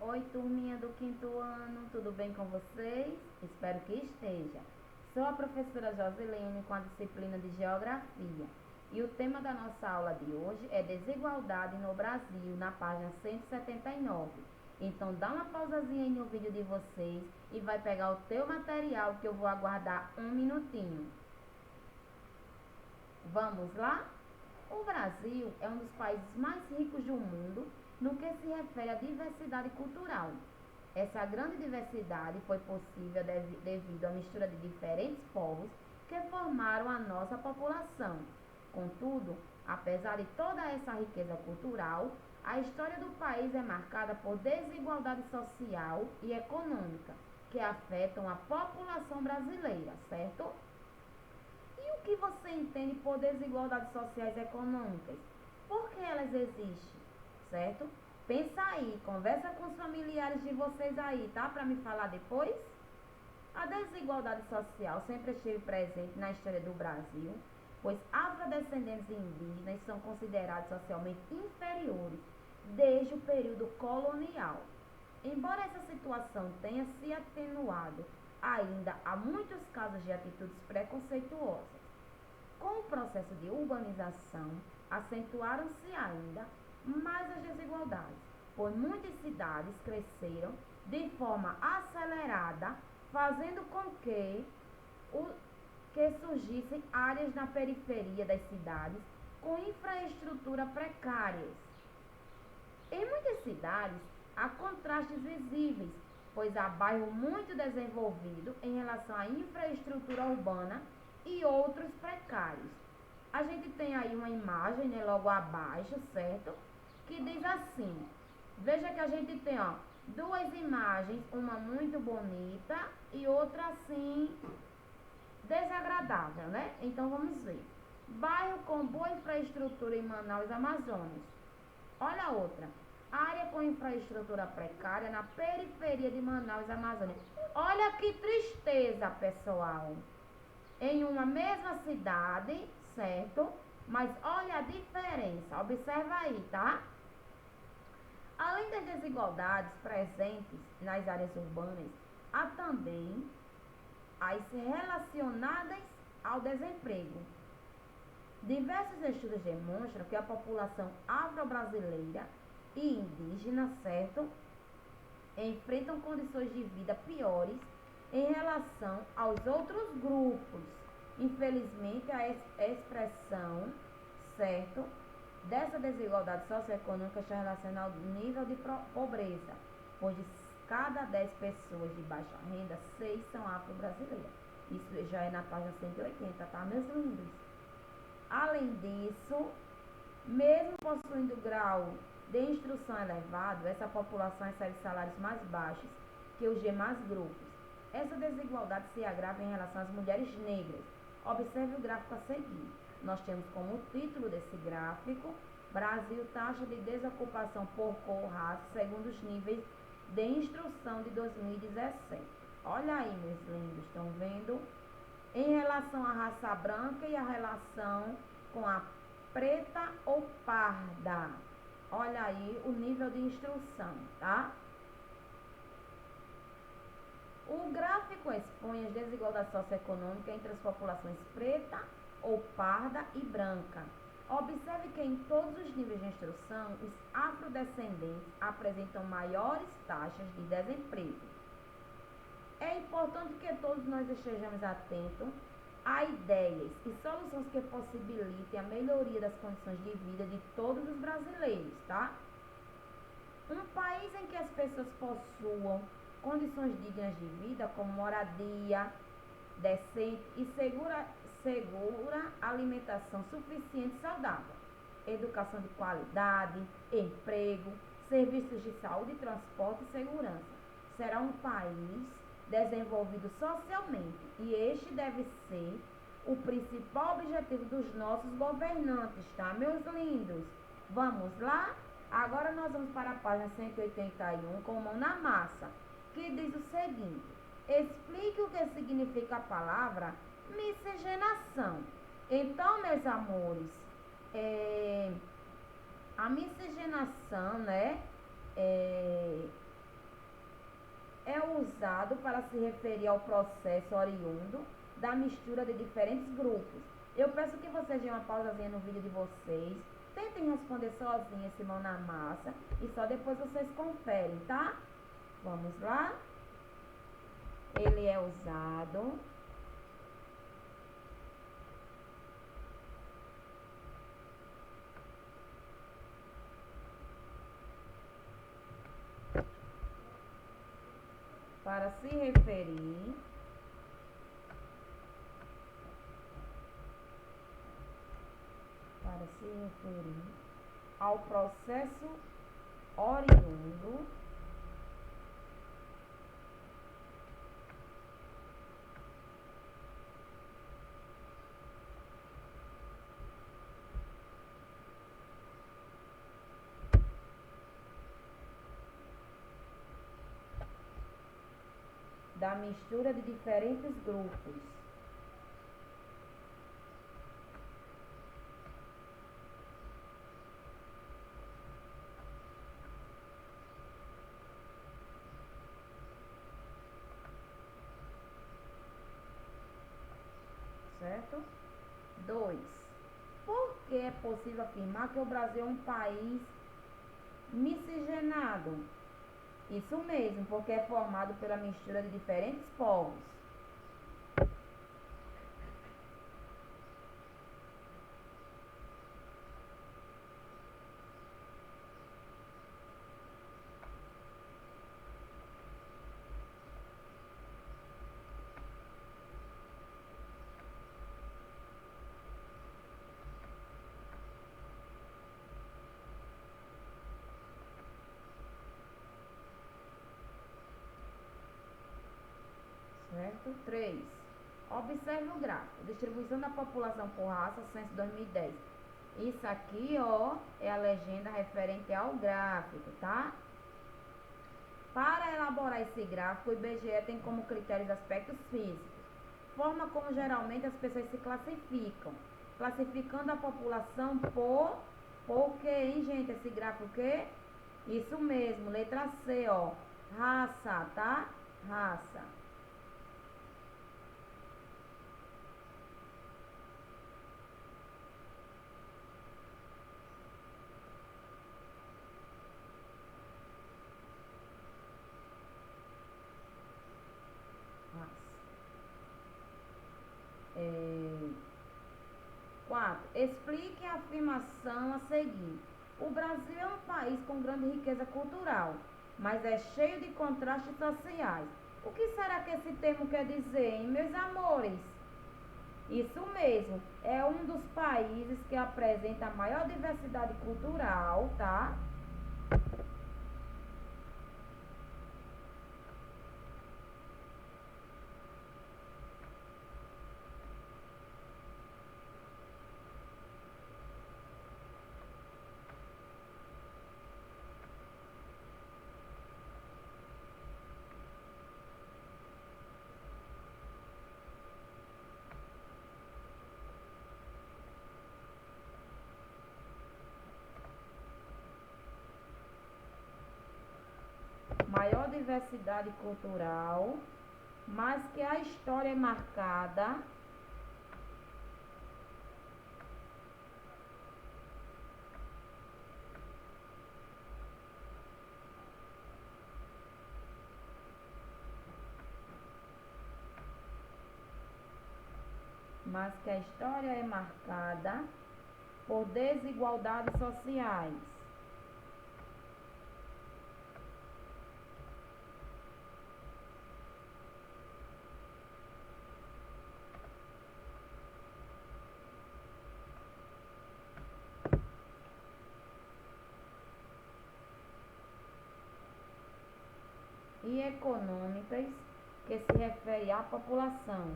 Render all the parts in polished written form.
Oi, turminha do quinto ano, tudo bem com vocês? Espero que esteja. Sou a professora Josilene com a disciplina de Geografia. E o tema da nossa aula de hoje é Desigualdade no Brasil, na página 179. Então dá uma pausazinha aí no vídeo de vocês e vai pegar o teu material que eu vou aguardar um minutinho. Vamos lá? O Brasil é um dos países mais ricos do mundo no que se refere à diversidade cultural. Essa grande diversidade foi possível devido à mistura de diferentes povos que formaram a nossa população. Contudo, apesar de toda essa riqueza cultural, a história do país é marcada por desigualdade social e econômica que afetam a população brasileira, certo? E o que você entende por desigualdades sociais e econômicas? Por que elas existem? Certo? Pensa aí, conversa com os familiares de vocês aí, tá? Para me falar depois. A desigualdade social sempre esteve presente na história do Brasil, pois afrodescendentes e indígenas são considerados socialmente inferiores desde o período colonial. Embora essa situação tenha se atenuado, ainda há muitos casos de atitudes preconceituosas. Com o processo de urbanização, acentuaram-se ainda mais as desigualdades, pois muitas cidades cresceram de forma acelerada, fazendo com que surgissem áreas na periferia das cidades com infraestrutura precárias. Em muitas cidades, há contrastes visíveis, pois há bairro muito desenvolvido em relação à infraestrutura urbana e outros precários. A gente tem aí uma imagem, né, logo abaixo, certo? Que diz assim, veja que a gente tem, ó, duas imagens, uma muito bonita e outra assim, desagradável, né? Então vamos ver. Bairro com boa infraestrutura em Manaus, Amazonas. Olha a outra. Área com infraestrutura precária na periferia de Manaus, Amazonas. Olha que tristeza, pessoal. Em uma mesma cidade, certo? Mas olha a diferença. Observa aí, tá? Além das desigualdades presentes nas áreas urbanas, há também as relacionadas ao desemprego. Diversos estudos demonstram que a população afro-brasileira e indígena, certo, enfrentam condições de vida piores em relação aos outros grupos. Infelizmente, a expressão, certo, dessa desigualdade socioeconômica está relacionada ao nível de pobreza, pois de cada 10 pessoas de baixa renda, 6 são afro-brasileiras. Isso já é na página 180, tá, meus lindos? Além disso, mesmo possuindo grau de instrução elevado, essa população recebe salários mais baixos que os demais grupos. Essa desigualdade se agrava em relação às mulheres negras. Observe o gráfico a seguir. Nós temos como título desse gráfico, Brasil, taxa de desocupação por cor, raça, segundo os níveis de instrução de 2017. Olha aí, meus lindos, estão vendo? Em relação à raça branca e a relação com a preta ou parda. Olha aí o nível de instrução, tá? O gráfico expõe as desigualdades socioeconômicas entre as populações preta ou parda e branca. Observe que em todos os níveis de instrução, os afrodescendentes apresentam maiores taxas de desemprego. É importante que todos nós estejamos atentos a ideias e soluções que possibilitem a melhoria das condições de vida de todos os brasileiros, tá? Um país em que as pessoas possuam condições dignas de vida, como moradia decente e segura alimentação suficiente e saudável, educação de qualidade, emprego, serviços de saúde, transporte e segurança. Será um país desenvolvido socialmente e este deve ser o principal objetivo dos nossos governantes, tá, meus lindos? Vamos lá? Agora nós vamos para a página 181 com mão na massa, que diz o seguinte: explique o que significa a palavra miscigenação. Então, meus amores, a miscigenação, né, é usado para se referir ao processo oriundo da mistura de diferentes grupos. Eu peço que vocês deem uma pausazinha no vídeo de vocês, tentem responder sozinhos esse mão na massa e só depois vocês conferem, tá? Vamos lá? Ele é usado para se referir ao processo oriundo da mistura de diferentes grupos. Certo? 2. Por que é possível afirmar que o Brasil é um país miscigenado? Isso mesmo, porque é formado pela mistura de diferentes povos. Certo? 3. Observe o gráfico. Distribuição da população por raça, censo 2010. Isso aqui, ó, é a legenda referente ao gráfico, tá? Para elaborar esse gráfico, o IBGE tem como critério os aspectos físicos. Forma como geralmente as pessoas se classificam. Classificando a população por quê, hein, gente? Esse gráfico o quê? Isso mesmo, letra C, ó. Raça, tá? Raça. Raça. 4. Explique a afirmação a seguir. O Brasil é um país com grande riqueza cultural, mas é cheio de contrastes sociais. O que será que esse termo quer dizer, hein, meus amores? Isso mesmo, é um dos países que apresenta a maior diversidade cultural, tá? Maior diversidade cultural, mas que a história é marcada por desigualdades sociais. E econômicas, que se refere à população.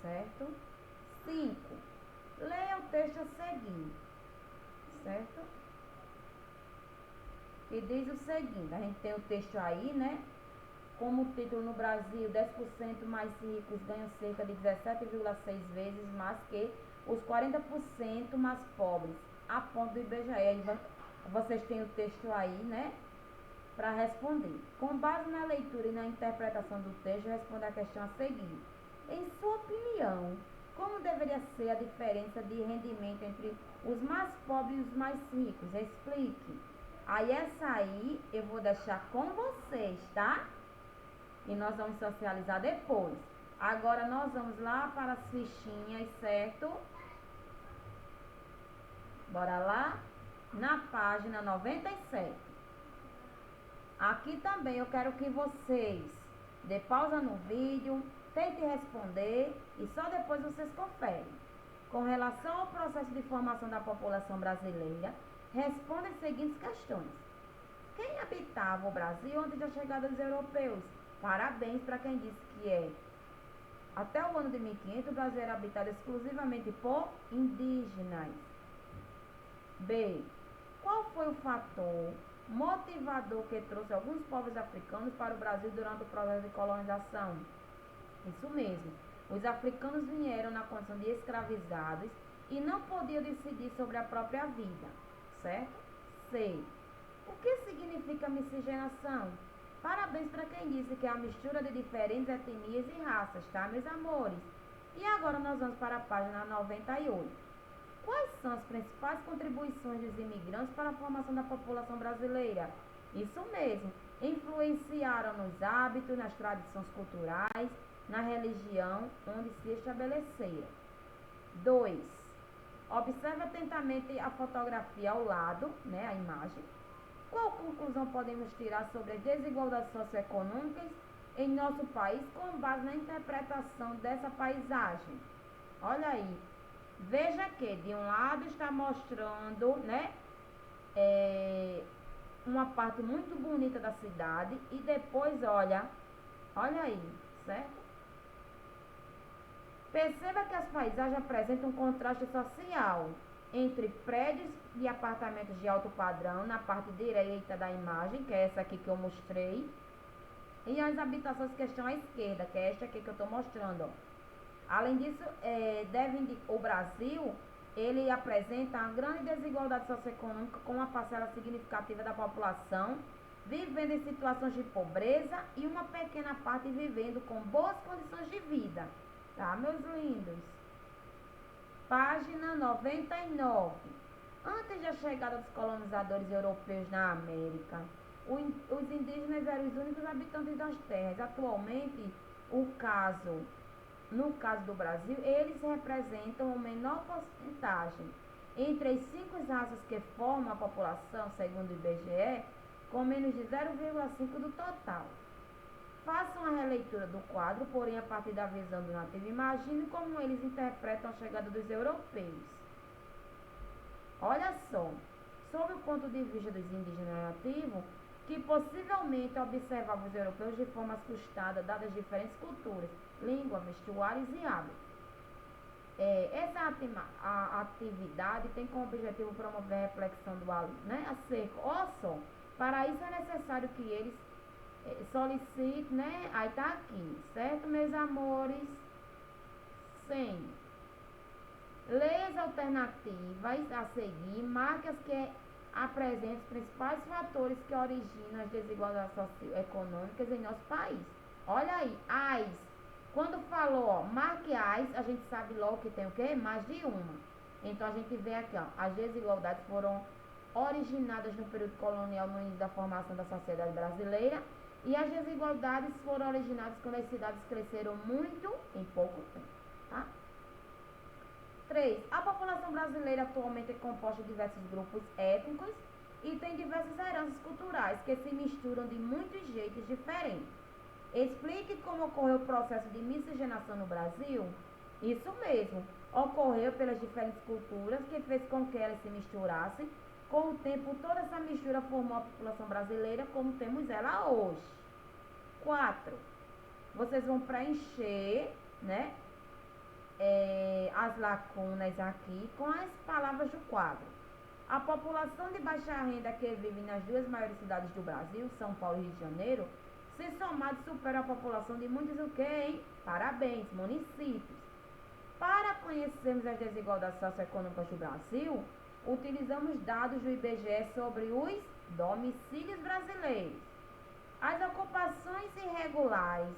Certo? 5. Leia o texto a seguir. certo? E diz o seguinte, a gente tem o texto aí, né? Como título: no Brasil, 10% mais ricos ganham cerca de 17,6 vezes mais que os 40% mais pobres, a ponto do IBGE. Aí vocês têm o texto aí, né? Para responder. Com base na leitura e na interpretação do texto, responda a questão a seguir. Em sua opinião, como deveria ser a diferença de rendimento entre os mais pobres e os mais ricos? Explique. Aí essa aí eu vou deixar com vocês, tá? E nós vamos socializar depois. Agora nós vamos lá para as fichinhas, certo? Bora lá? Na página 97. Aqui também eu quero que vocês dê pausa no vídeo, tente responder e só depois vocês conferem. Com relação ao processo de formação da população brasileira, responda as seguintes questões. Quem habitava o Brasil antes da chegada dos europeus? Parabéns para quem disse que é. Até o ano de 1500, o Brasil era habitado exclusivamente por indígenas. B. Qual foi o fator motivador que trouxe alguns povos africanos para o Brasil durante o processo de colonização? Isso mesmo. Os africanos vieram na condição de escravizados e não podiam decidir sobre a própria vida, certo? C. O que significa miscigenação? Parabéns para quem disse que é a mistura de diferentes etnias e raças, tá, meus amores? E agora nós vamos para a página 98. Quais são as principais contribuições dos imigrantes para a formação da população brasileira? Isso mesmo, influenciaram nos hábitos, nas tradições culturais, na religião onde se estabeleceram. 2. Observe atentamente a fotografia ao lado, né, a imagem. Qual conclusão podemos tirar sobre as desigualdades socioeconômicas em nosso país com base na interpretação dessa paisagem? Olha aí, veja que de um lado está mostrando, né, uma parte muito bonita da cidade e depois olha aí, certo? Perceba que as paisagens apresentam um contraste social entre prédios e apartamentos de alto padrão na parte direita da imagem, que é essa aqui que eu mostrei, e as habitações que estão à esquerda, que é esta aqui que eu estou mostrando, ó. Além disso, o Brasil, ele apresenta uma grande desigualdade socioeconômica com uma parcela significativa da população vivendo em situações de pobreza e uma pequena parte vivendo com boas condições de vida. Tá, meus lindos? Página 99. Antes da chegada dos colonizadores europeus na América, os indígenas eram os únicos habitantes das terras. Atualmente, no caso do Brasil, eles representam uma menor porcentagem. Entre as 5 raças que formam a população, segundo o IBGE, com menos de 0,5% do total. Façam a releitura do quadro, porém a partir da visão do nativo. Imagine como eles interpretam a chegada dos europeus. Olha só, sob o ponto de vista dos indígenas nativos, que possivelmente observavam os europeus de forma assustada, dadas diferentes culturas, língua, vestuários e hábitos. Essa atividade tem como objetivo promover a reflexão do aluno, né, acerca. Olha só, para isso é necessário que eles solicitem, né, aí tá aqui, certo, meus amores? Sim. Leia as alternativas a seguir, marque as que apresentam os principais fatores que originam as desigualdades socioeconômicas em nosso país. Olha aí, AIS. Quando falou, ó, marque AIS, a gente sabe logo que tem o quê? Mais de uma. Então a gente vê aqui, ó, as desigualdades foram originadas no período colonial, no início da formação da sociedade brasileira, e as desigualdades foram originadas quando as cidades cresceram muito em pouco tempo, tá? 3. A população brasileira atualmente é composta de diversos grupos étnicos e tem diversas heranças culturais que se misturam de muitos jeitos diferentes. Explique como ocorreu o processo de miscigenação no Brasil. Isso mesmo, ocorreu pelas diferentes culturas que fez com que elas se misturassem. Com o tempo, toda essa mistura formou a população brasileira como temos ela hoje. 4. Vocês vão preencher, né, as lacunas aqui com as palavras do quadro. A população de baixa renda que vive nas duas maiores cidades do Brasil, São Paulo e Rio de Janeiro, se somado supera a população de muitos o quê, hein? Parabéns, municípios. Para conhecermos as desigualdades socioeconômicas do Brasil, utilizamos dados do IBGE sobre os domicílios brasileiros. As ocupações irregulares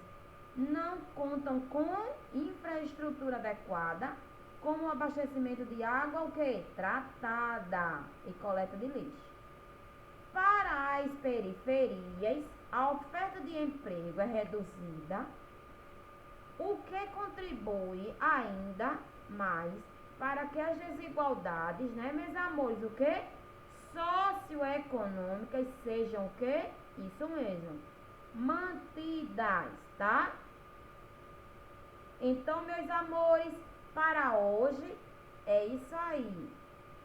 não contam com infraestrutura adequada, como o abastecimento de água, o quê? Tratada e coleta de lixo. Para as periferias, a oferta de emprego é reduzida, o que contribui ainda mais para que as desigualdades, né, meus amores, o que? Socioeconômicas sejam o que? Isso mesmo, mantidas, tá? Então, meus amores, para hoje é isso aí.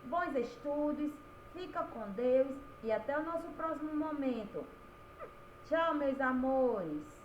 Bons estudos, fica com Deus e até o nosso próximo momento. Tchau, meus amores.